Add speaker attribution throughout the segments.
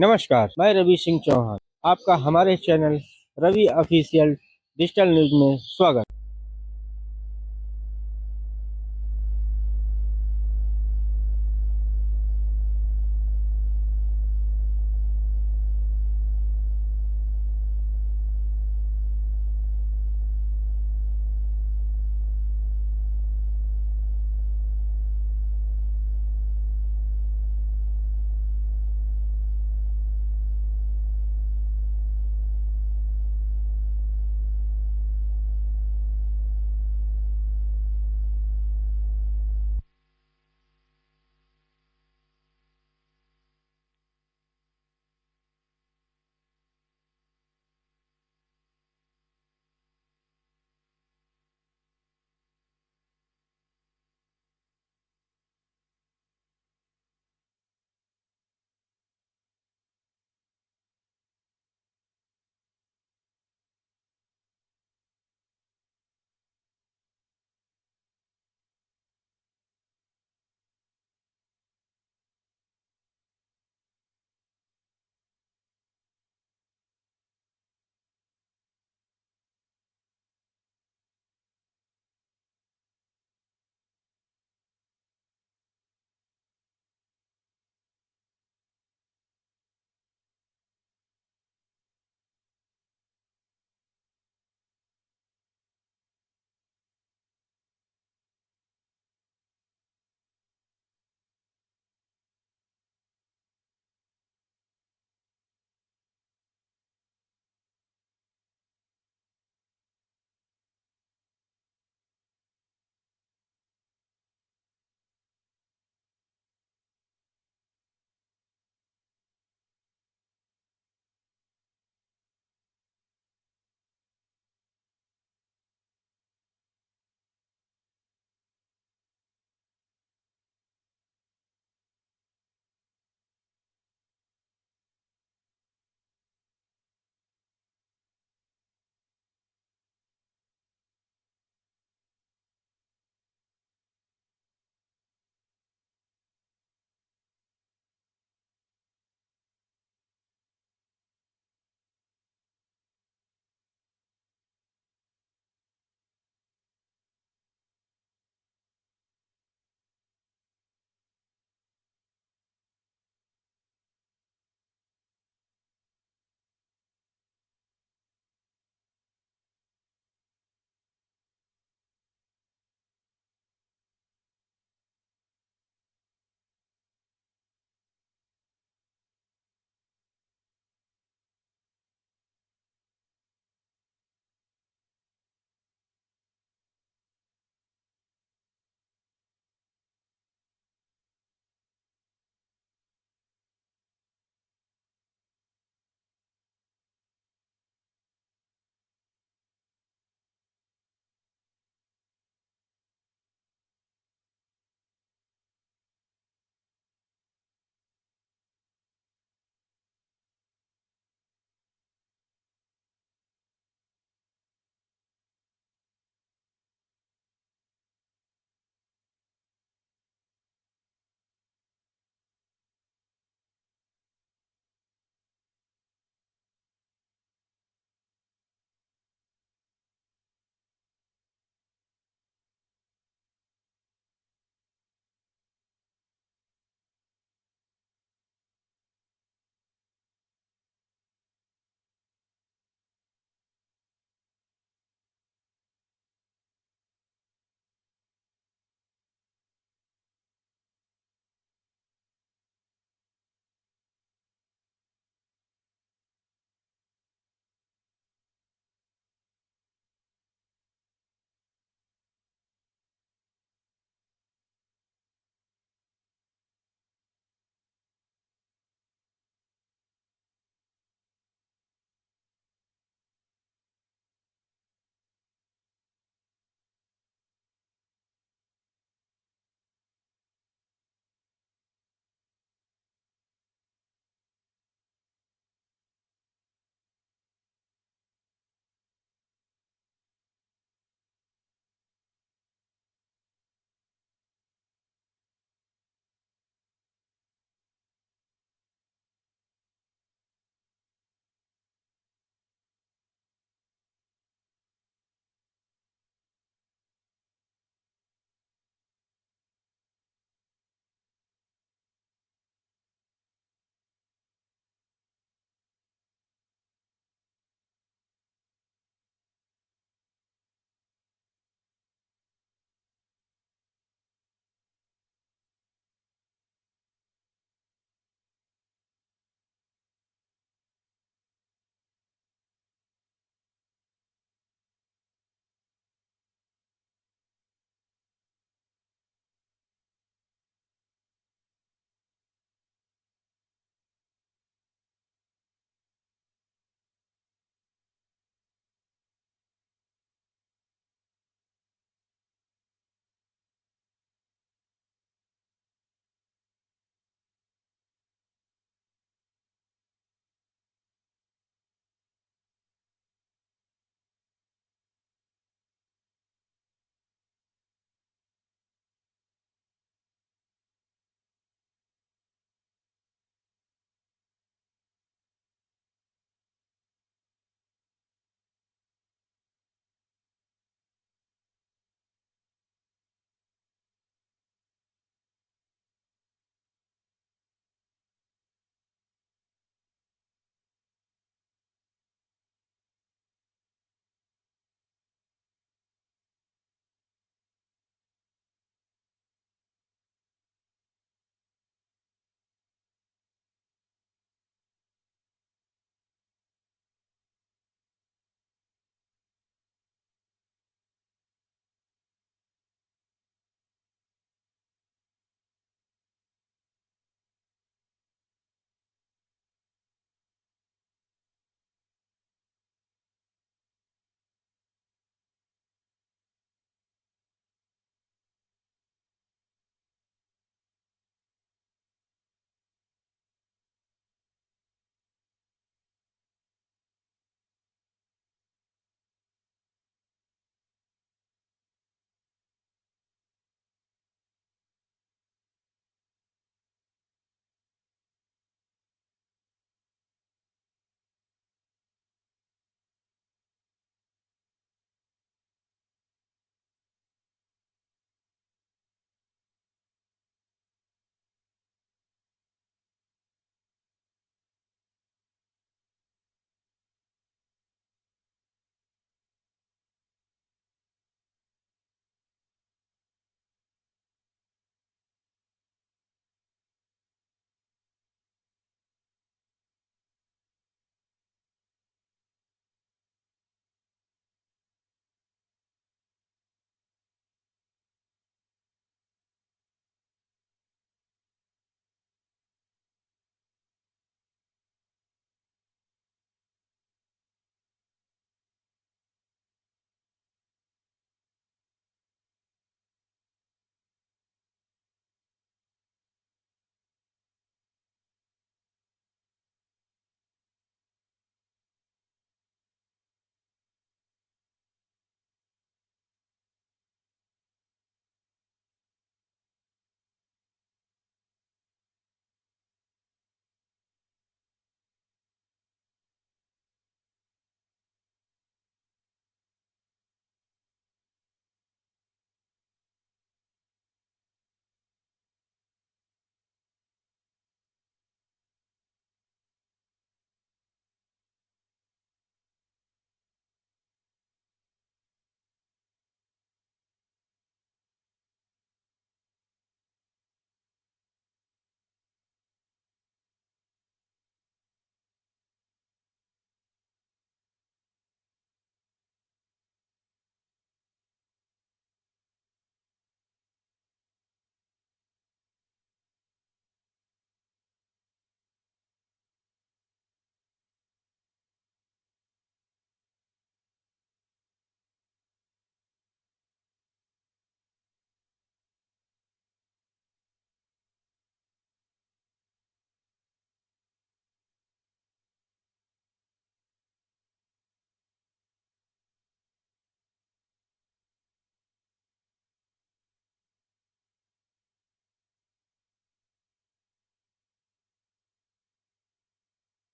Speaker 1: नमस्कार, मैं रवि सिंह चौहान। आपका हमारे channel Ravi official digital news में स्वागत।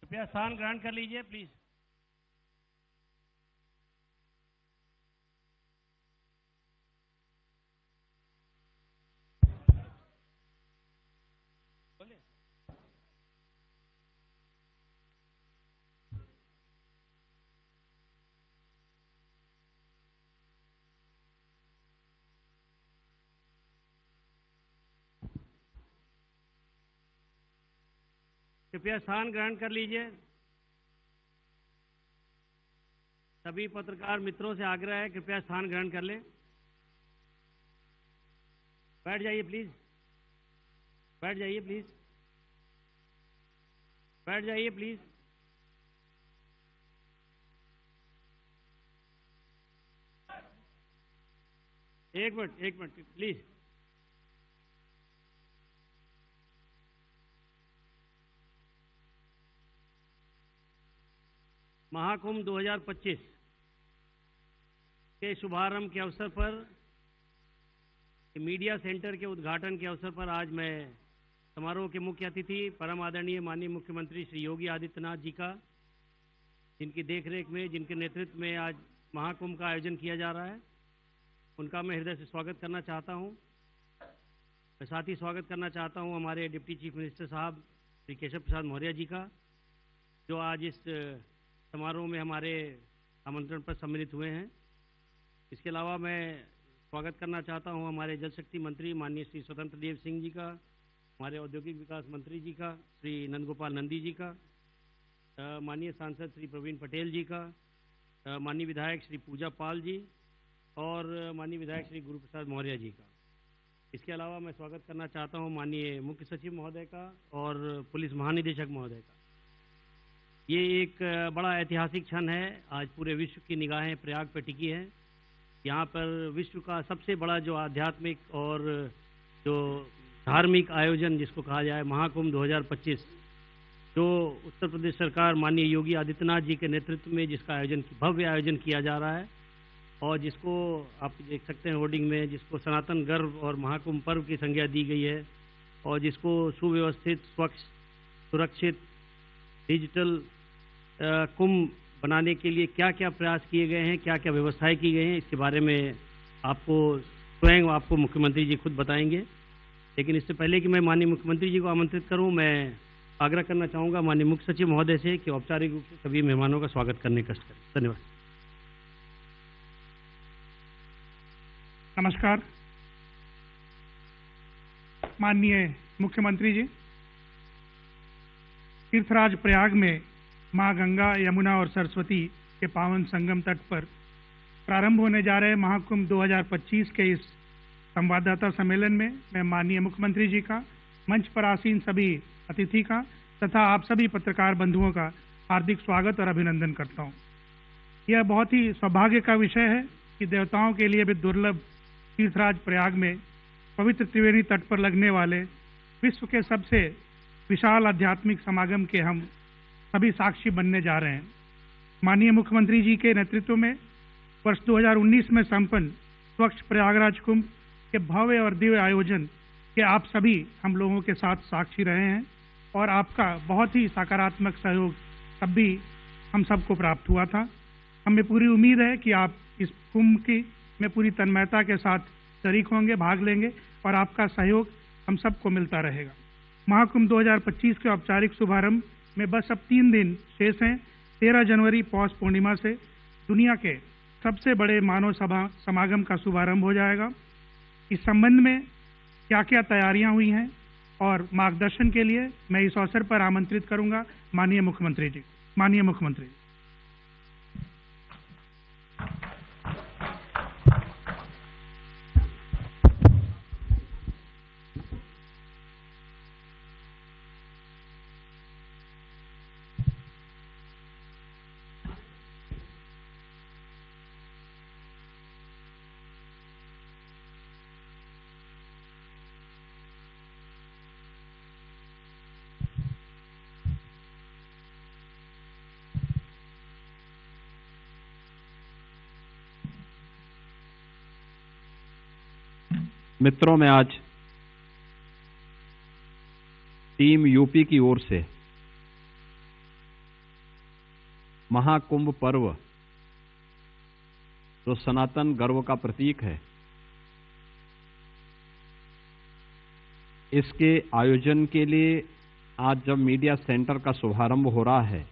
Speaker 2: कृपया स्थान ग्रहण कर लीजिए प्लीज। कृपया स्थान ग्रहण कर लीजिए। सभी पत्रकार मित्रों से आग्रह है, कृपया स्थान ग्रहण कर लें। बैठ जाइए प्लीज, बैठ जाइए प्लीज, बैठ जाइए प्लीज। एक मिनट प्लीज। महाकुंभ 2025 के शुभारंभ के अवसर पर, मीडिया सेंटर के उद्घाटन के अवसर पर आज मैं समारोह के मुख्य अतिथि परम आदरणीय माननीय मुख्यमंत्री श्री योगी आदित्यनाथ जी का, जिनकी देखरेख में, जिनके नेतृत्व में आज महाकुंभ का आयोजन किया जा रहा है, उनका मैं हृदय से स्वागत करना चाहता हूं। मैं साथ ही स्वागत करना चाहता हूं हमारे डिप्टी चीफ मिनिस्टर साहब श्री केशव प्रसाद मौर्य जी का, जो आज इस समारोह में हमारे आमंत्रण पर सम्मिलित हुए हैं। इसके अलावा मैं स्वागत करना चाहता हूं हमारे जल शक्ति मंत्री माननीय श्री स्वतंत्र देव सिंह जी का, हमारे औद्योगिक विकास मंत्री जी का श्री नंदगोपाल नंदी जी का, माननीय सांसद श्री प्रवीण पटेल जी का, माननीय विधायक श्री पूजा पाल जी और माननीय विधायक श्री गुरु प्रसाद मौर्य जी का। इसके अलावा मैं स्वागत करना चाहता हूं माननीय मुख्य सचिव महोदय का और पुलिस महानिदेशक महोदय का। ये एक बड़ा ऐतिहासिक क्षण है। आज पूरे विश्व की निगाहें प्रयाग पर टिकी हैं। यहाँ पर विश्व का सबसे बड़ा जो आध्यात्मिक और जो धार्मिक आयोजन जिसको कहा जाए महाकुंभ 2025, जो उत्तर प्रदेश सरकार माननीय योगी आदित्यनाथ जी के नेतृत्व में जिसका भव्य आयोजन किया जा रहा है और जिसको आप देख सकते हैं होर्डिंग में, जिसको सनातन गर्व और महाकुंभ पर्व की संज्ञा दी गई है और जिसको सुव्यवस्थित, स्वच्छ, सुरक्षित, डिजिटल कुंभ बनाने के लिए क्या क्या प्रयास किए गए हैं, क्या क्या व्यवस्थाएं की गई हैं, इसके बारे में आपको मुख्यमंत्री जी खुद बताएंगे। लेकिन इससे पहले कि मैं माननीय मुख्यमंत्री जी को आमंत्रित करूं, मैं आग्रह करना चाहूंगा माननीय मुख्य सचिव महोदय से कि औपचारिक रूप से सभी मेहमानों का स्वागत करने का कष्ट करें। धन्यवाद।
Speaker 3: नमस्कार माननीय मुख्यमंत्री जी, तीर्थराज प्रयाग में मां गंगा, यमुना और सरस्वती के पावन संगम तट पर प्रारंभ होने जा रहे महाकुंभ 2025 के इस संवाददाता सम्मेलन में मैं माननीय मुख्यमंत्री जी का, मंच पर आसीन सभी अतिथि का तथा आप सभी पत्रकार बंधुओं का हार्दिक स्वागत और अभिनंदन करता हूं। यह बहुत ही सौभाग्य का विषय है कि देवताओं के लिए भी दुर्लभ तीर्थराज प्रयाग में पवित्र त्रिवेणी तट पर लगने वाले विश्व के सबसे विशाल आध्यात्मिक समागम के हम सभी साक्षी बनने जा रहे हैं। माननीय मुख्यमंत्री जी के नेतृत्व में वर्ष 2019 में संपन्न स्वच्छ प्रयागराज कुंभ के भव्य और दिव्य आयोजन के आप सभी हम लोगों के साथ साक्षी रहे हैं और आपका बहुत ही सकारात्मक सहयोग तब भी हम सबको प्राप्त हुआ था। हमें पूरी उम्मीद है कि आप इस कुंभ की में पूरी तन्मयता के साथ शरीक होंगे, भाग लेंगे और आपका सहयोग हम सबको मिलता रहेगा। महाकुंभ 2025 के औपचारिक शुभारंभ में बस अब 3 दिन शेष हैं। 13 जनवरी पौष पूर्णिमा से दुनिया के सबसे बड़े मानव सभा समागम का शुभारंभ हो जाएगा। इस संबंध में क्या क्या तैयारियां हुई हैं और मार्गदर्शन के लिए मैं इस अवसर पर आमंत्रित करूंगा माननीय मुख्यमंत्री जी। माननीय मुख्यमंत्री जी।
Speaker 4: मित्रों, मैं आज टीम यूपी की ओर से महाकुंभ पर्व जो सनातन गर्व का प्रतीक है, इसके आयोजन के लिए आज जब मीडिया सेंटर का शुभारंभ हो रहा है,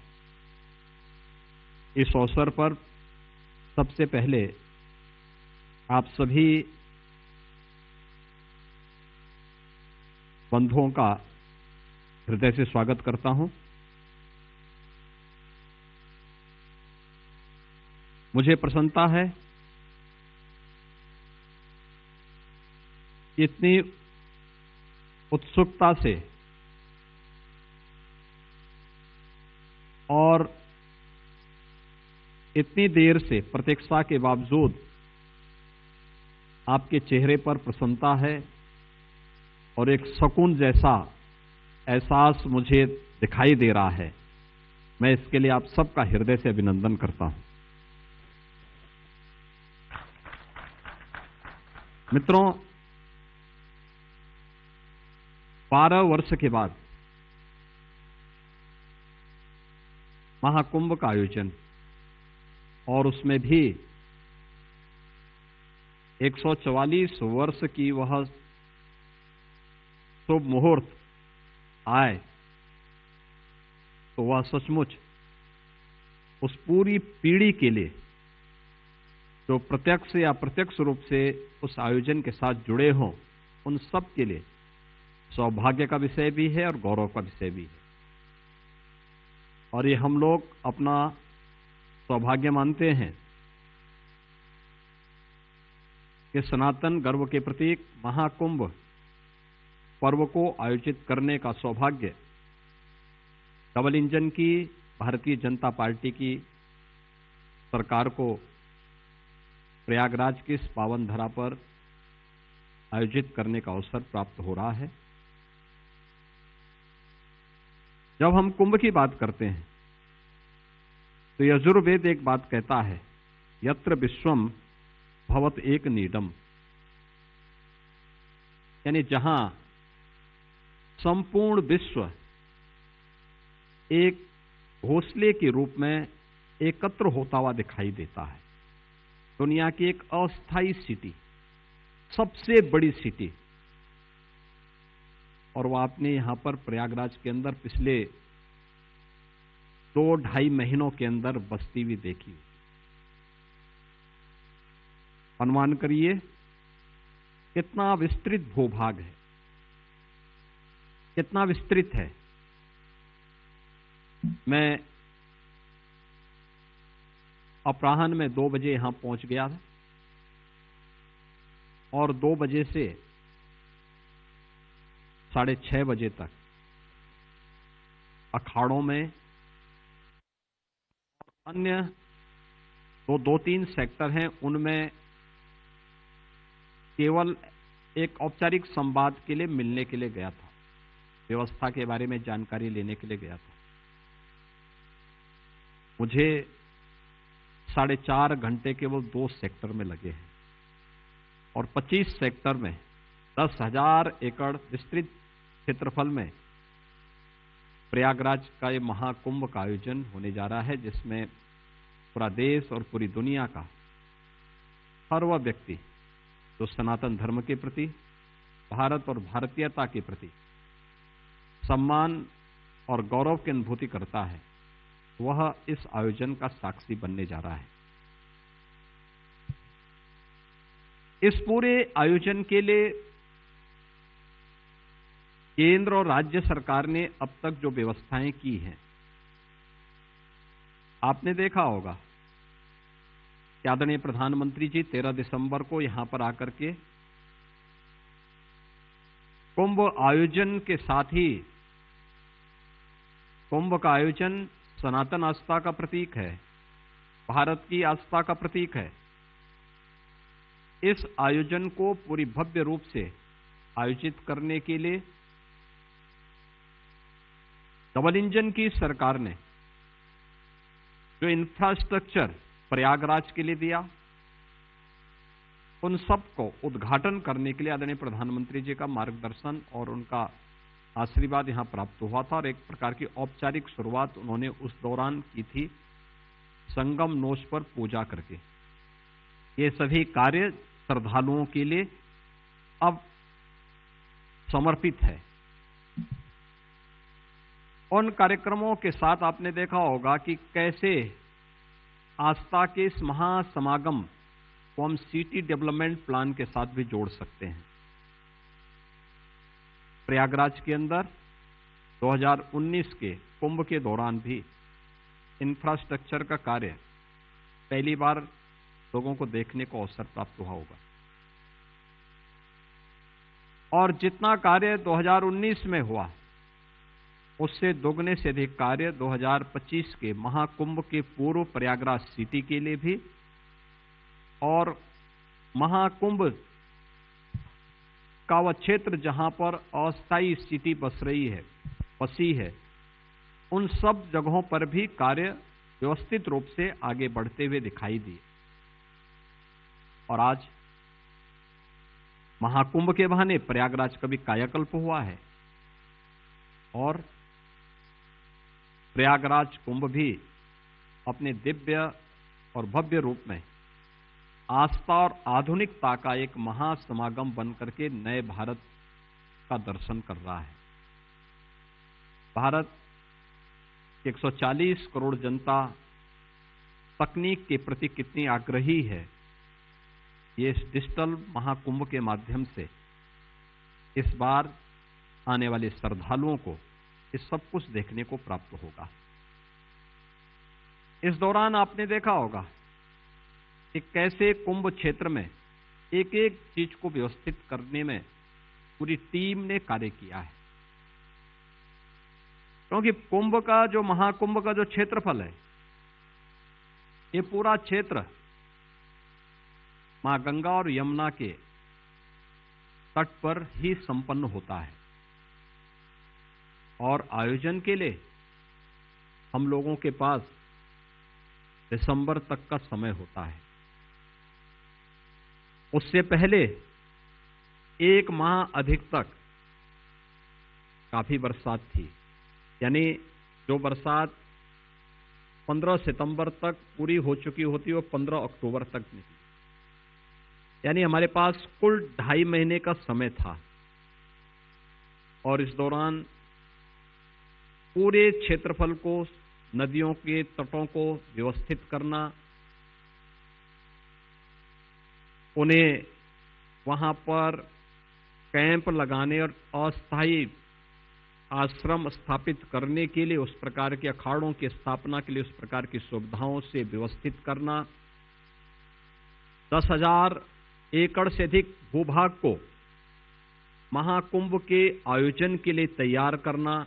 Speaker 4: इस अवसर पर सबसे पहले आप सभी बंधुओं का हृदय से स्वागत करता हूं। मुझे प्रसन्नता है कि इतनी उत्सुकता से और इतनी देर से प्रतीक्षा के बावजूद आपके चेहरे पर प्रसन्नता है और एक सुकून जैसा एहसास मुझे दिखाई दे रहा है। मैं इसके लिए आप सबका हृदय से अभिनंदन करता हूं। मित्रों, 12 वर्ष के बाद महाकुंभ का आयोजन, और उसमें भी 144 वर्ष की वह शुभ मुहूर्त आए, तो वह सचमुच उस पूरी पीढ़ी के लिए जो प्रत्यक्ष या अप्रत्यक्ष रूप से उस आयोजन के साथ जुड़े हों, उन सब के लिए सौभाग्य का विषय भी है और गौरव का विषय भी है। और ये हम लोग अपना सौभाग्य मानते हैं कि सनातन गर्व के प्रतीक महाकुंभ पर्व को आयोजित करने का सौभाग्य डबल इंजन की भारतीय जनता पार्टी की सरकार को प्रयागराज की इस पावन धरा पर आयोजित करने का अवसर प्राप्त हो रहा है। जब हम कुंभ की बात करते हैं तो यजुर्वेद एक बात कहता है, यत्र विश्वम भवत एक नीडम, यानी जहां संपूर्ण विश्व एक घोंसले के रूप में एकत्र होता हुआ दिखाई देता है। दुनिया की एक अस्थायी सिटी, सबसे बड़ी सिटी, और वो आपने यहां पर प्रयागराज के अंदर पिछले 2-2.5 महीनों के अंदर बसती हुई देखी। अनुमान करिए कितना विस्तृत भूभाग है, कितना विस्तृत है। मैं अपराह्न में 2 बजे यहां पहुंच गया था और 2 बजे से 6:30 बजे तक अखाड़ों में अन्य 2-3 सेक्टर हैं, उनमें केवल एक औपचारिक संवाद के लिए मिलने के लिए गया था, व्यवस्था के बारे में जानकारी लेने के लिए गया था। मुझे 4.5 घंटे केवल 2 सेक्टर में लगे हैं और 25 सेक्टर में 10,000 एकड़ विस्तृत क्षेत्रफल में प्रयागराज का ये महाकुंभ का आयोजन होने जा रहा है, जिसमें पूरा देश और पूरी दुनिया का हर वह व्यक्ति जो सनातन धर्म के प्रति, भारत और भारतीयता के प्रति सम्मान और गौरव की अनुभूति करता है, वह इस आयोजन का साक्षी बनने जा रहा है। इस पूरे आयोजन के लिए केंद्र और राज्य सरकार ने अब तक जो व्यवस्थाएं की हैं, आपने देखा होगा कि आदरणीय प्रधानमंत्री जी 13 दिसंबर को यहां पर आकर के कुंभ आयोजन के साथ ही, कुंभ का आयोजन सनातन आस्था का प्रतीक है, भारत की आस्था का प्रतीक है। इस आयोजन को पूरी भव्य रूप से आयोजित करने के लिए डबल इंजन की सरकार ने जो इंफ्रास्ट्रक्चर प्रयागराज के लिए दिया, उन सब को उद्घाटन करने के लिए आदरणीय प्रधानमंत्री जी का मार्गदर्शन और उनका आशीर्वाद यहां प्राप्त हुआ था और एक प्रकार की औपचारिक शुरुआत उन्होंने उस दौरान की थी संगम नोच पर पूजा करके। ये सभी कार्य श्रद्धालुओं के लिए अब समर्पित है। उन कार्यक्रमों के साथ आपने देखा होगा कि कैसे आस्था के इस महासमागम को हम सिटी डेवलपमेंट प्लान के साथ भी जोड़ सकते हैं। प्रयागराज के अंदर 2019 के कुंभ के दौरान भी इंफ्रास्ट्रक्चर का कार्य पहली बार लोगों को देखने को अवसर प्राप्त हुआ होगा, और जितना कार्य 2019 में हुआ उससे दोगुने से अधिक कार्य 2025 के महाकुंभ के पूर्व प्रयागराज सिटी के लिए भी, और महाकुंभ का वह क्षेत्र जहां पर अस्थायी सिटी बसी है, उन सब जगहों पर भी कार्य व्यवस्थित रूप से आगे बढ़ते हुए दिखाई दिए। और आज महाकुंभ के बहाने प्रयागराज का भी कायाकल्प हुआ है, और प्रयागराज कुंभ भी अपने दिव्य और भव्य रूप में आस्था और आधुनिकता का एक महासमागम बनकर के नए भारत का दर्शन कर रहा है। भारत 140 करोड़ जनता तकनीक के प्रति कितनी आग्रही है, ये इस डिजिटल महाकुंभ के माध्यम से इस बार आने वाले श्रद्धालुओं को इस सब कुछ देखने को प्राप्त होगा। इस दौरान आपने देखा होगा कि कैसे कुंभ क्षेत्र में एक एक चीज को व्यवस्थित करने में पूरी टीम ने कार्य किया है, क्योंकि महाकुंभ का जो क्षेत्रफल है, ये पूरा क्षेत्र मां गंगा और यमुना के तट पर ही संपन्न होता है, और आयोजन के लिए हम लोगों के पास दिसंबर तक का समय होता है। उससे पहले एक माह अधिक तक काफी बरसात थी, यानी जो बरसात 15 सितंबर तक पूरी हो चुकी होती वो 15 अक्टूबर तक निकली, यानी हमारे पास कुल 2.5 महीने का समय था। और इस दौरान पूरे क्षेत्रफल को, नदियों के तटों को व्यवस्थित करना, उन्हें वहां पर कैंप लगाने और अस्थायी आश्रम स्थापित करने के लिए, उस प्रकार के अखाड़ों की स्थापना के लिए उस प्रकार की सुविधाओं से व्यवस्थित करना, 10,000 एकड़ से अधिक भूभाग को महाकुंभ के आयोजन के लिए तैयार करना,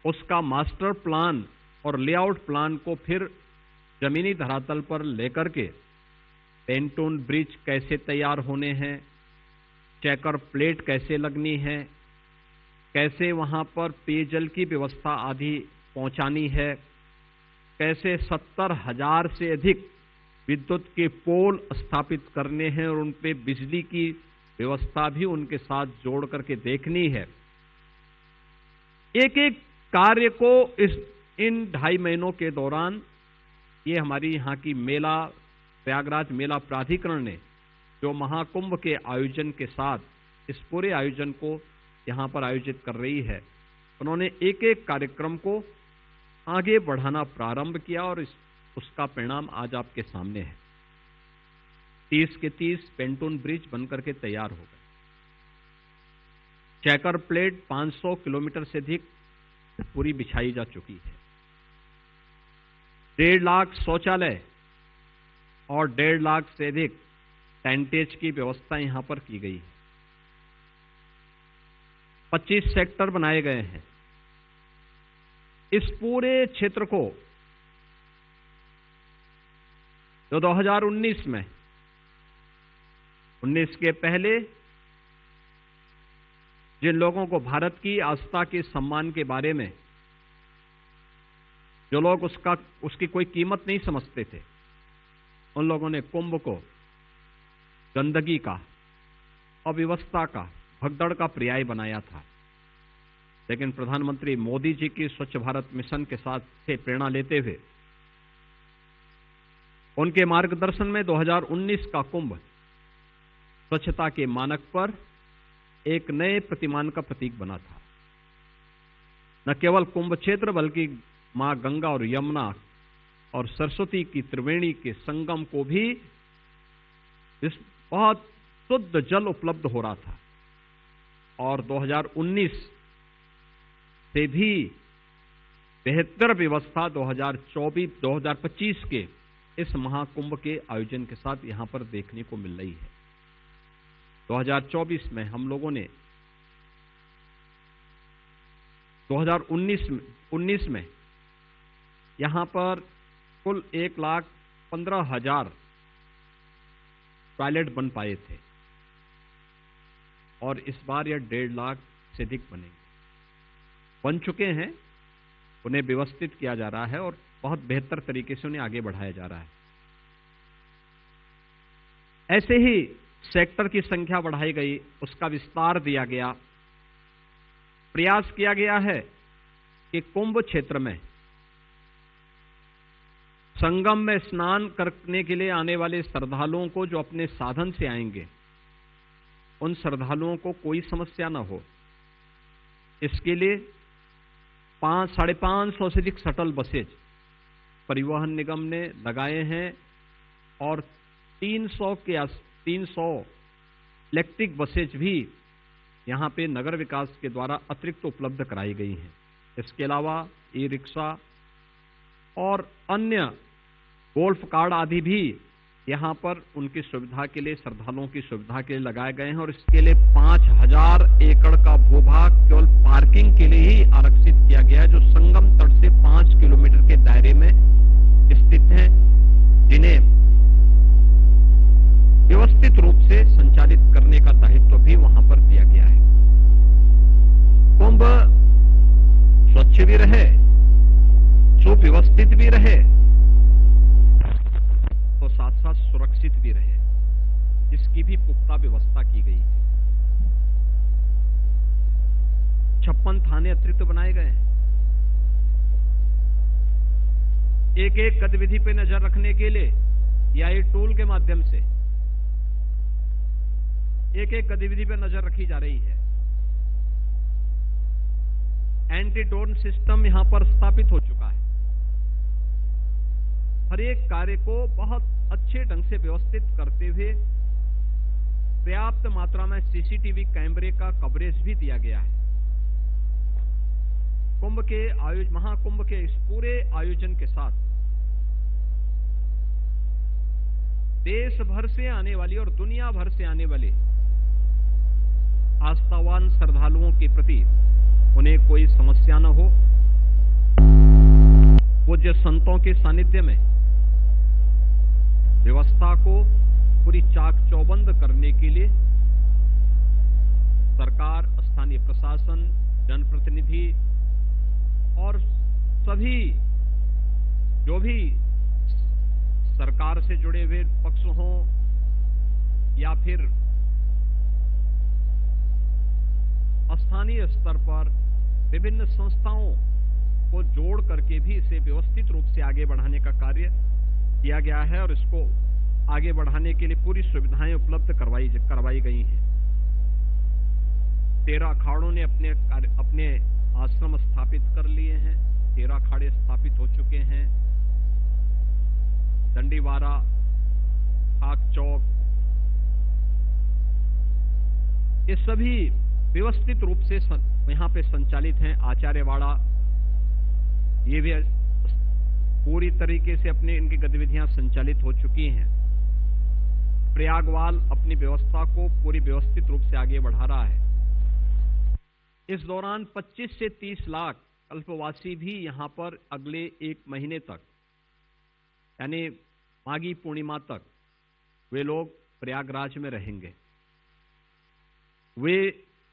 Speaker 4: उसका मास्टर प्लान और लेआउट प्लान को फिर जमीनी धरातल पर लेकर के पेंटून ब्रिज कैसे तैयार होने हैं, चेकर प्लेट कैसे लगनी है, कैसे वहां पर पेयजल की व्यवस्था आदि पहुंचानी है, कैसे 70,000 से अधिक विद्युत के पोल स्थापित करने हैं और उन पे बिजली की व्यवस्था भी उनके साथ जोड़ करके देखनी है। एक एक कार्य को इन 2.5 महीनों के दौरान ये हमारी यहाँ की प्रयागराज मेला प्राधिकरण ने जो महाकुंभ के आयोजन के साथ इस पूरे आयोजन को यहाँ पर आयोजित कर रही है, उन्होंने एक एक कार्यक्रम को आगे बढ़ाना प्रारंभ किया, और उसका परिणाम आज आपके सामने है। 30 के 30 पेंटून ब्रिज बनकर के तैयार हो गए, चेकर प्लेट 500 किलोमीटर से अधिक पूरी बिछाई जा चुकी है, 1.5 लाख शौचालय और 1.5 लाख से अधिक टेंटेज की व्यवस्था यहां पर की गई है, 25 सेक्टर बनाए गए हैं। इस पूरे क्षेत्र को जो 2019 में 19 के पहले जिन लोगों को भारत की आस्था के सम्मान के बारे में, जो लोग उसकी कोई कीमत नहीं समझते थे, उन लोगों ने कुंभ को गंदगी का, अव्यवस्था का, भगदड़ का पर्याय बनाया था। लेकिन प्रधानमंत्री मोदी जी की स्वच्छ भारत मिशन के साथ से प्रेरणा लेते हुए उनके मार्गदर्शन में 2019 का कुंभ स्वच्छता के मानक पर एक नए प्रतिमान का प्रतीक बना था। न केवल कुंभ क्षेत्र बल्कि मां गंगा और यमुना और सरस्वती की त्रिवेणी के संगम को भी इस बहुत शुद्ध जल उपलब्ध हो रहा था। और 2019 से भी बेहतर व्यवस्था 2025 के इस महाकुंभ के आयोजन के साथ यहां पर देखने को मिल रही है। 2024 में हम लोगों ने 2019 में यहां पर कुल 1,15,000 टॉयलेट बन पाए थे और इस बार यह 1.5 लाख से अधिक बनेंगे, बन चुके हैं। उन्हें व्यवस्थित किया जा रहा है और बहुत बेहतर तरीके से उन्हें आगे बढ़ाया जा रहा है। ऐसे ही सेक्टर की संख्या बढ़ाई गई, उसका विस्तार दिया गया। प्रयास किया गया है कि कुंभ क्षेत्र में संगम में स्नान करने के लिए आने वाले श्रद्धालुओं को, जो अपने साधन से आएंगे, उन श्रद्धालुओं को कोई समस्या न हो, इसके लिए 500-550 से अधिक शटल बसेज परिवहन निगम ने लगाए हैं और 300 इलेक्ट्रिक बसेज भी यहां पे नगर विकास के द्वारा अतिरिक्त उपलब्ध कराई गई हैं। इसके अलावा ई रिक्शा और अन्य गोल्फ कार्ड आदि भी यहां पर उनकी सुविधा के लिए, श्रद्धालुओं की सुविधा के लिए लगाए गए हैं और इसके लिए 5,000 एकड़ का भूभाग केवल पार्किंग के लिए ही आरक्षित किया गया है, जो संगम तट से 5 किलोमीटर के दायरे में स्थित हैं, जिन्हें व्यवस्थित रूप से संचालित करने का दायित्व भी वहां पर दिया गया है। कुंभ स्वच्छ भी रहे, सुव्यवस्थित भी रहे तो साथ साथ सुरक्षित भी रहे, इसकी भी पुख्ता व्यवस्था की गई है। 56 थाने अतिरिक्त बनाए गए हैं। एक एक गतिविधि पे नजर रखने के लिए या ये टूल के माध्यम से एक एक गतिविधि पे नजर रखी जा रही है। एंटी ड्रोन सिस्टम यहां पर स्थापित हो चुका है। हर एक कार्य को बहुत अच्छे ढंग से व्यवस्थित करते हुए पर्याप्त मात्रा में सीसीटीवी कैमरे का कवरेज भी दिया गया है। कुंभ के महाकुंभ के इस पूरे आयोजन के साथ देश भर से आने वाली और दुनिया भर से आने वाले आस्थावान श्रद्धालुओं के प्रति उन्हें कोई समस्या न हो। पूज्य संतों के सानिध्य में व्यवस्था को पूरी चाक चौबंद करने के लिए सरकार, स्थानीय प्रशासन, जनप्रतिनिधि और सभी जो भी सरकार से जुड़े हुए पक्ष हों या फिर स्थानीय स्तर पर विभिन्न संस्थाओं को जोड़ करके भी इसे व्यवस्थित रूप से आगे बढ़ाने का कार्य किया गया है और इसको आगे बढ़ाने के लिए पूरी सुविधाएं उपलब्ध करवाई गई हैं। 13 अखाड़ों ने अपने आश्रम स्थापित कर लिए हैं। 13 अखाड़े स्थापित हो चुके हैं। दंडीवारा, खाक चौक, ये सभी व्यवस्थित रूप से यहां पे संचालित हैं। आचार्यवाड़ा, ये भी पूरी तरीके से अपने इनकी गतिविधियां संचालित हो चुकी हैं। प्रयागवाल अपनी व्यवस्था को पूरी व्यवस्थित रूप से आगे बढ़ा रहा है। इस दौरान 25 से 30 लाख कल्पवासी भी यहां पर अगले 1 महीने तक, यानी माघी पूर्णिमा तक, वे लोग प्रयागराज में रहेंगे। वे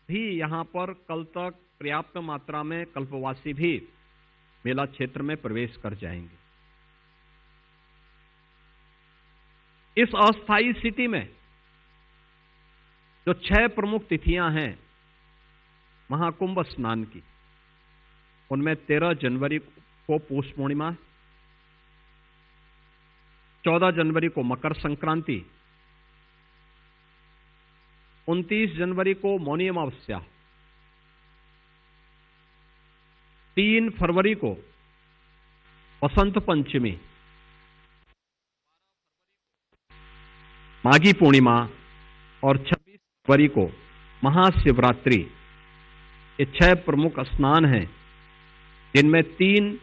Speaker 4: भी यहां पर कल तक पर्याप्त मात्रा में कल्पवासी भी मेला क्षेत्र में प्रवेश कर जाएंगे। इस अस्थायी स्थिति में जो 6 प्रमुख तिथियां हैं महाकुंभ स्नान की, उनमें 13 जनवरी को पौष पूर्णिमा, 14 जनवरी को मकर संक्रांति, 29 जनवरी को मौनी अमावस्या, 3 फरवरी को बसंत पंचमी, माघी पूर्णिमा और 26 फरवरी को महाशिवरात्रि। ये 6 प्रमुख स्नान हैं, जिनमें 3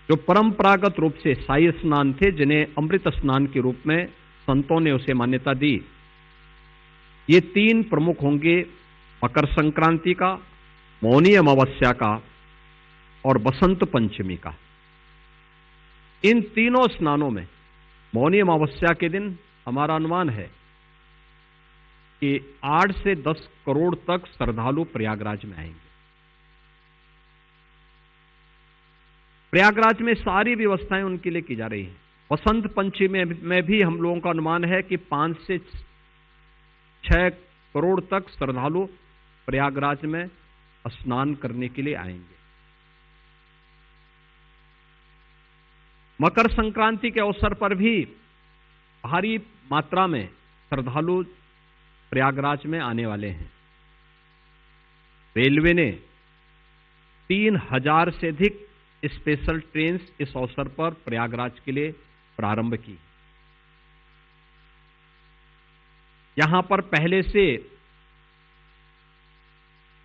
Speaker 4: जो परंपरागत रूप से शाही स्नान थे, जिन्हें अमृत स्नान के रूप में संतों ने उसे मान्यता दी। ये 3 प्रमुख होंगे मकर संक्रांति का, मौनी अमावस्या का और बसंत पंचमी का। इन तीनों स्नानों में मौनी अमावस्या के दिन हमारा अनुमान है कि 8 से 10 करोड़ तक श्रद्धालु प्रयागराज में आएंगे। प्रयागराज में सारी व्यवस्थाएं उनके लिए की जा रही हैं। बसंत पंचमी में भी हम लोगों का अनुमान है कि 5 से 6 करोड़ तक श्रद्धालु प्रयागराज में स्नान करने के लिए आएंगे। मकर संक्रांति के अवसर पर भी भारी मात्रा में श्रद्धालु प्रयागराज में आने वाले हैं। रेलवे ने 3000 से अधिक स्पेशल ट्रेन इस अवसर पर प्रयागराज के लिए प्रारंभ की। यहां पर पहले से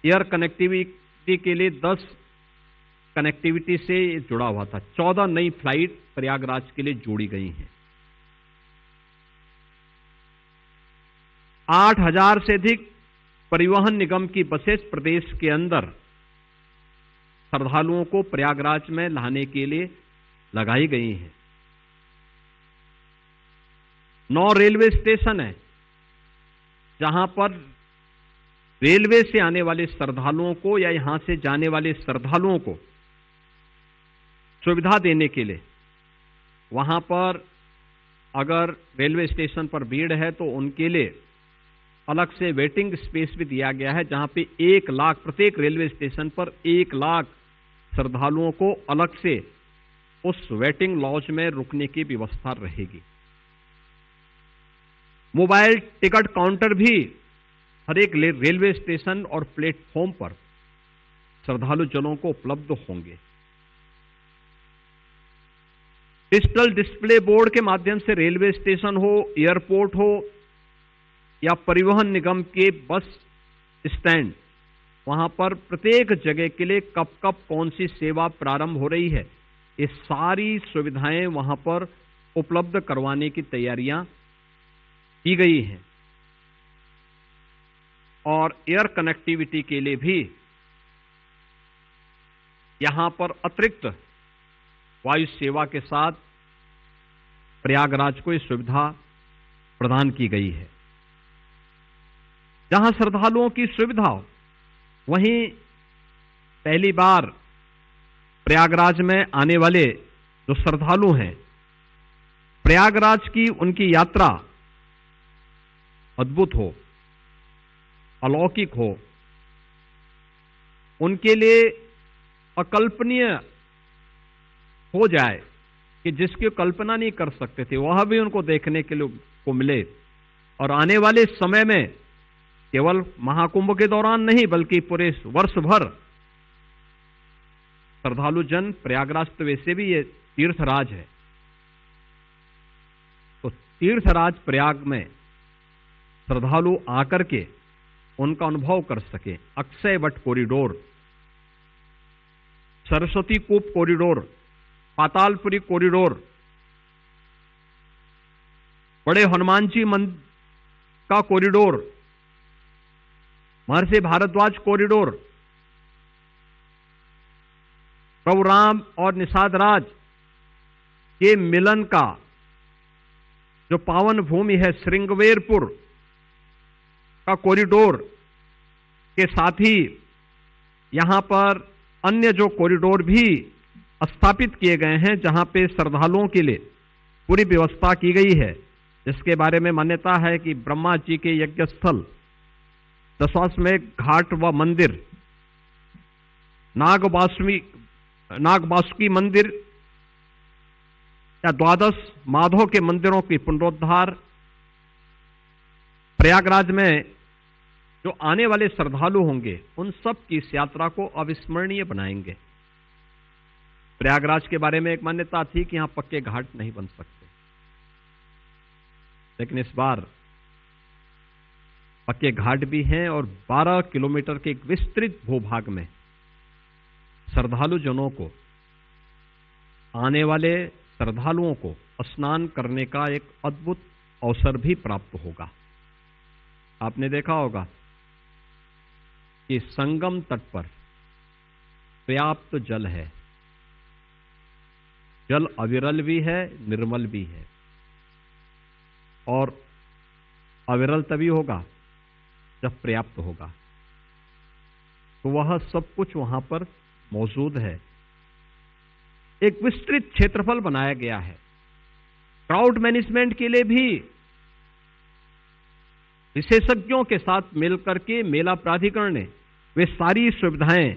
Speaker 4: एयर कनेक्टिविटी के लिए 10 कनेक्टिविटी से जुड़ा हुआ था। 14 नई फ्लाइट प्रयागराज के लिए जोड़ी गई हैं। 8000 से अधिक परिवहन निगम की बसेस प्रदेश के अंदर श्रद्धालुओं को प्रयागराज में लाने के लिए लगाई गई हैं। 9 रेलवे स्टेशन है, जहां पर रेलवे से आने वाले श्रद्धालुओं को या यहां से जाने वाले श्रद्धालुओं को सुविधा देने के लिए, वहां पर अगर रेलवे स्टेशन पर भीड़ है तो उनके लिए अलग से वेटिंग स्पेस भी दिया गया है, जहां पे 1 लाख, प्रत्येक रेलवे स्टेशन पर 1 लाख श्रद्धालुओं को अलग से उस वेटिंग लॉज में रुकने की व्यवस्था रहेगी। मोबाइल टिकट काउंटर भी हर एक रेलवे स्टेशन और प्लेटफॉर्म पर श्रद्धालु जनों को उपलब्ध होंगे। डिजिटल डिस्प्ले बोर्ड के माध्यम से रेलवे स्टेशन हो, एयरपोर्ट हो या परिवहन निगम के बस स्टैंड, वहां पर प्रत्येक जगह के लिए कब कब कौन सी सेवा प्रारंभ हो रही है, ये सारी सुविधाएं वहां पर उपलब्ध करवाने की तैयारियां की गई हैं। और एयर कनेक्टिविटी के लिए भी यहां पर अतिरिक्त वायु सेवा के साथ प्रयागराज को यह सुविधा प्रदान की गई है। जहां श्रद्धालुओं की सुविधा हो, वहीं पहली बार प्रयागराज में आने वाले जो श्रद्धालु हैं, प्रयागराज की उनकी यात्रा अद्भुत हो, अलौकिक हो, उनके लिए अकल्पनीय हो जाए कि जिसकी कल्पना नहीं कर सकते थे, वह भी उनको देखने के लिए को मिले। और आने वाले समय में केवल महाकुंभ के दौरान नहीं, बल्कि पूरे वर्ष भर श्रद्धालु जन प्रयागराज, तो वैसे भी ये तीर्थराज है, तो तीर्थराज प्रयाग में श्रद्धालु आकर के उनका अनुभव कर सके। Akshay Vat corridor, Saraswati Koop corridor, Patalpuri corridor, बड़े हनुमान जी मंदिर का कॉरिडोर, महर्षि भारद्वाज कॉरिडोर, प्रभु राम और निषाद राज के मिलन का जो पावन भूमि है श्रृंगवेरपुर का कॉरिडोर के साथ ही यहां पर अन्य जो कॉरिडोर भी स्थापित किए गए हैं, जहां पे श्रद्धालुओं के लिए पूरी व्यवस्था की गई है, जिसके बारे में मान्यता है कि ब्रह्मा जी के यज्ञ स्थल, दशाश्वमेध घाट व मंदिर, नाग वासुकी मंदिर या द्वादश माधव के मंदिरों की पुनरुद्धार, प्रयागराज में जो आने वाले श्रद्धालु होंगे उन सब की इस यात्रा को अविस्मरणीय बनाएंगे। प्रयागराज के बारे में एक मान्यता थी कि यहां पक्के घाट नहीं बन सकते, लेकिन इस बार पक्के घाट भी हैं और 12 किलोमीटर के एक विस्तृत भूभाग में श्रद्धालु जनों को, आने वाले श्रद्धालुओं को स्नान करने का एक अद्भुत अवसर भी प्राप्त होगा। आपने देखा होगा कि संगम तट पर पर्याप्त जल है, जल अविरल भी है, निर्मल भी है, और अविरल तभी होगा जब पर्याप्त होगा। तो वह सब कुछ वहां पर मौजूद है। एक विस्तृत क्षेत्रफल बनाया गया है। क्राउड मैनेजमेंट के लिए भी विशेषज्ञों के साथ मिलकर के मेला प्राधिकरण ने वे सारी सुविधाएं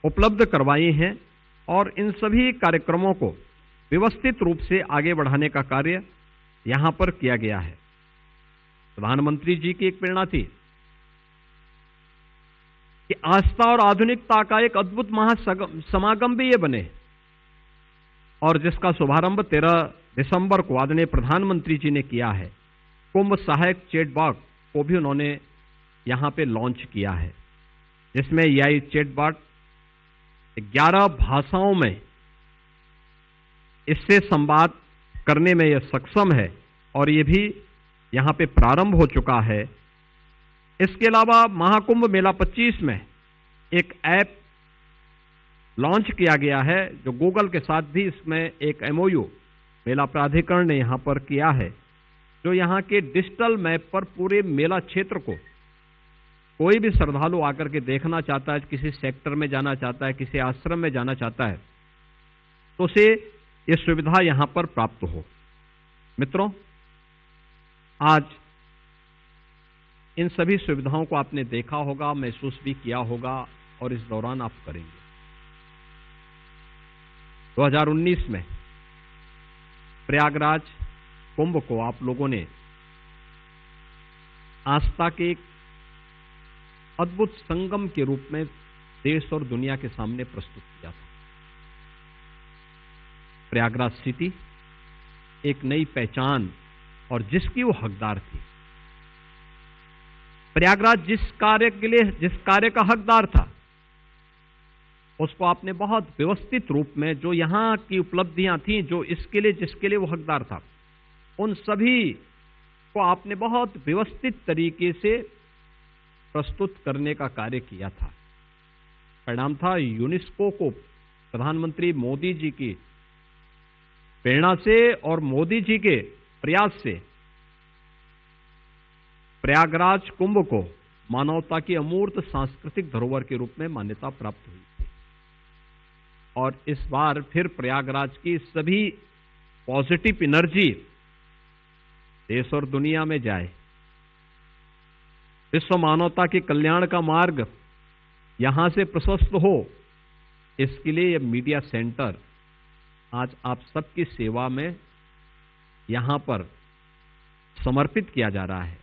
Speaker 4: उपलब्ध करवाई हैं और इन सभी कार्यक्रमों को व्यवस्थित रूप से आगे बढ़ाने का कार्य यहां पर किया गया है। प्रधानमंत्री जी की एक प्रेरणा थी कि आस्था और आधुनिकता का एक अद्भुत महासमागम भी ये बने, और जिसका शुभारंभ 13 दिसंबर को आदरणीय प्रधानमंत्री जी ने किया है। कुंभ सहायक चैटबॉट को भी उन्होंने यहां पे लॉन्च किया है, जिसमें यह चैटबॉट 11 भाषाओं में इससे संवाद करने में यह सक्षम है और ये भी यहां पे प्रारंभ हो चुका है। इसके अलावा महाकुंभ मेला 25 में एक ऐप लॉन्च किया गया है, जो गूगल के साथ भी इसमें एक एमओयू मेला प्राधिकरण ने यहां पर किया है, जो यहां के डिजिटल मैप पर पूरे मेला क्षेत्र को कोई भी श्रद्धालु आकर के देखना चाहता है, किसी सेक्टर में जाना चाहता है, किसी आश्रम में जाना चाहता है, तो उसे ये सुविधा यहां पर प्राप्त हो। मित्रों, आज इन सभी सुविधाओं को आपने देखा होगा, महसूस भी किया होगा और इस दौरान आप करेंगे। 2019 में प्रयागराज कुंभ को आप लोगों ने आस्था के एक अद्भुत संगम के रूप में देश और दुनिया के सामने प्रस्तुत किया था। प्रयागराज सिटी एक नई पहचान और जिसकी वो हकदार थी। प्रयागराज जिस कार्य का हकदार था, उसको आपने बहुत व्यवस्थित रूप में, जो यहां की उपलब्धियां थी, जो जिसके लिए वो हकदार था, उन सभी को आपने बहुत व्यवस्थित तरीके से प्रस्तुत करने का कार्य किया था। परिणाम था यूनेस्को को प्रधानमंत्री मोदी जी की प्रेरणा से और मोदी जी के प्रयास से प्रयागराज कुंभ को मानवता की अमूर्त सांस्कृतिक धरोहर के रूप में मान्यता प्राप्त हुई थी। और इस बार फिर प्रयागराज की सभी पॉजिटिव एनर्जी देश और दुनिया में जाए, विश्व मानवता के कल्याण का मार्ग यहां से प्रशस्त हो, इसके लिए यह मीडिया सेंटर आज आप सबकी सेवा में यहां पर समर्पित किया जा रहा है।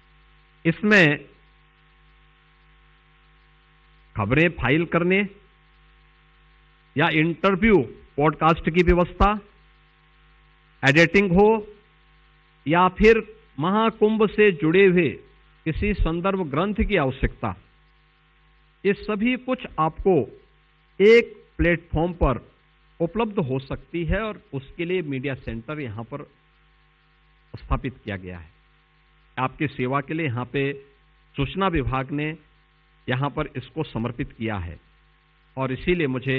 Speaker 4: इसमें खबरें फाइल करने या इंटरव्यू पॉडकास्ट की व्यवस्था, एडिटिंग हो या फिर महाकुंभ से जुड़े हुए किसी संदर्भ ग्रंथ की आवश्यकता, ये सभी कुछ आपको एक प्लेटफॉर्म पर उपलब्ध हो सकती है और उसके लिए मीडिया सेंटर यहां पर स्थापित किया गया है। आपकी सेवा के लिए यहां पे सूचना विभाग ने यहां पर इसको समर्पित किया है। और इसीलिए मुझे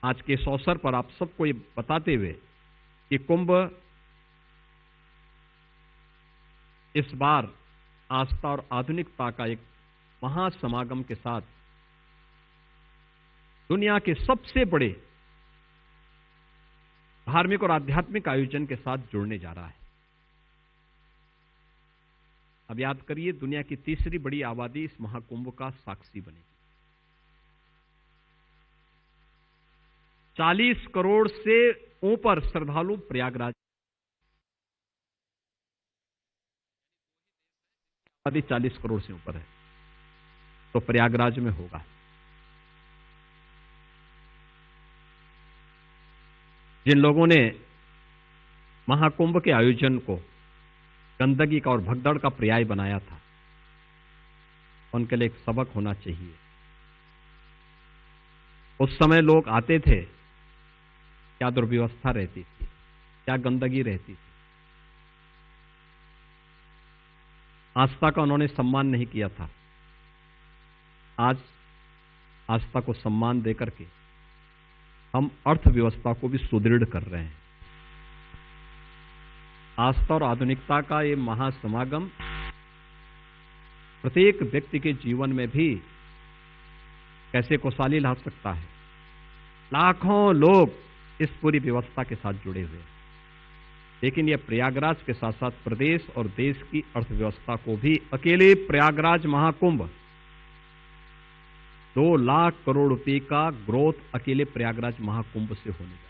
Speaker 4: आज के इस अवसर पर आप सबको ये बताते हुए कि कुंभ इस बार आस्था और आधुनिकता का एक महासमागम के साथ दुनिया के सबसे बड़े धार्मिक और आध्यात्मिक आयोजन के साथ जुड़ने जा रहा है। अब याद करिए, दुनिया की तीसरी बड़ी आबादी इस महाकुंभ का साक्षी बनेगी। 40 करोड़ से ऊपर श्रद्धालु प्रयागराज आबादी 40 करोड़ से ऊपर है, तो प्रयागराज में होगा। जिन लोगों ने महाकुंभ के आयोजन को गंदगी का और भगदड़ का पर्याय बनाया था, उनके लिए एक सबक होना चाहिए। उस समय लोग आते थे, क्या दुर्व्यवस्था रहती थी, क्या गंदगी रहती थी। आस्था का उन्होंने सम्मान नहीं किया था। आज आस्था को सम्मान देकर के हम अर्थव्यवस्था को भी सुदृढ़ कर रहे हैं। आस्था और आधुनिकता का ये महासमागम प्रत्येक व्यक्ति के जीवन में भी कैसे खुशहाली ला सकता है। लाखों लोग इस पूरी व्यवस्था के साथ जुड़े हुए हैं, लेकिन यह प्रयागराज के साथ साथ प्रदेश और देश की अर्थव्यवस्था को भी अकेले प्रयागराज महाकुंभ 2 लाख करोड़ रुपए का ग्रोथ अकेले प्रयागराज महाकुंभ से होने जा रहा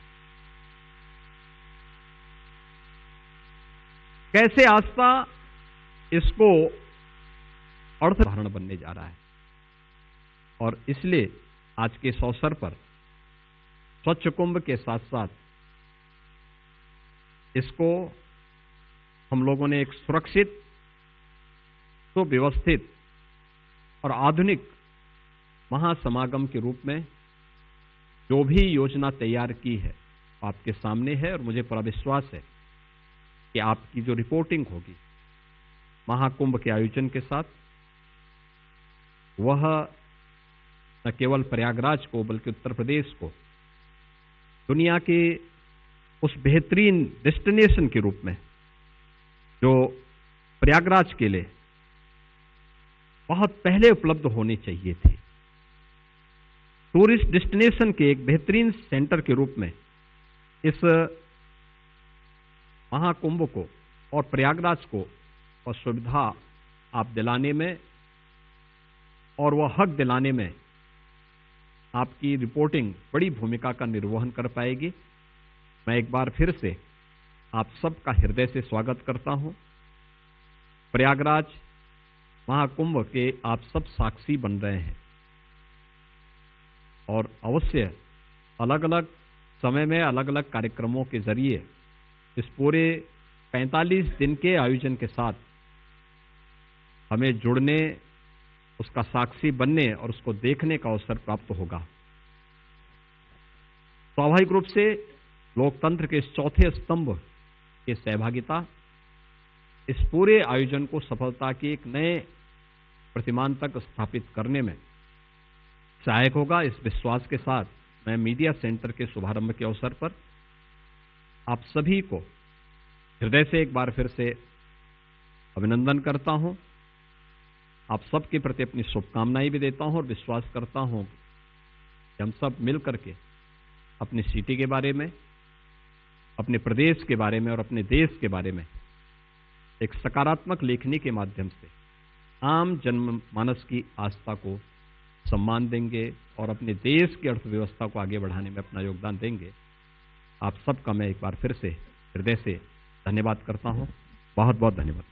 Speaker 4: है। कैसे आस्था इसको अर्थधारण बनने जा रहा है, और इसलिए आज के इस अवसर पर स्वच्छ कुंभ के साथ साथ इसको हम लोगों ने एक सुरक्षित, सुव्यवस्थित और आधुनिक महासमागम के रूप में जो भी योजना तैयार की है आपके सामने है, और मुझे पूरा विश्वास है कि आपकी जो रिपोर्टिंग होगी महाकुंभ के आयोजन के साथ, वह न केवल प्रयागराज को बल्कि उत्तर प्रदेश को दुनिया के उस बेहतरीन डेस्टिनेशन के रूप में जो प्रयागराज के लिए बहुत पहले उपलब्ध होनी चाहिए थी, टूरिस्ट डेस्टिनेशन के एक बेहतरीन सेंटर के रूप में इस महाकुंभ को और प्रयागराज को और सुविधा आप दिलाने में और वह हक दिलाने में आपकी रिपोर्टिंग बड़ी भूमिका का निर्वहन कर पाएगी। मैं एक बार फिर से आप सबका हृदय से स्वागत करता हूं। प्रयागराज महाकुंभ के आप सब साक्षी बन रहे हैं, और अवश्य अलग अलग समय में अलग अलग कार्यक्रमों के जरिए इस पूरे 45 दिन के आयोजन के साथ हमें जुड़ने, उसका साक्षी बनने और उसको देखने का अवसर प्राप्त होगा। स्वाभाविक रूप से लोकतंत्र के इस चौथे स्तंभ की सहभागिता इस पूरे आयोजन को सफलता के एक नए प्रतिमान तक स्थापित करने में सहायक होगा। इस विश्वास के साथ मैं मीडिया सेंटर के शुभारंभ के अवसर पर आप सभी को हृदय से एक बार फिर से अभिनंदन करता हूं। आप सबके प्रति अपनी शुभकामनाएं भी देता हूं और विश्वास करता हूं कि हम सब मिल करके अपनी सिटी के बारे में, अपने प्रदेश के बारे में और अपने देश के बारे में एक सकारात्मक लेखनी के माध्यम से आम जनमानस की आस्था को सम्मान देंगे और अपने देश की अर्थव्यवस्था को आगे बढ़ाने में अपना योगदान देंगे। आप सबका मैं एक बार फिर से हृदय से धन्यवाद करता हूं। बहुत बहुत धन्यवाद।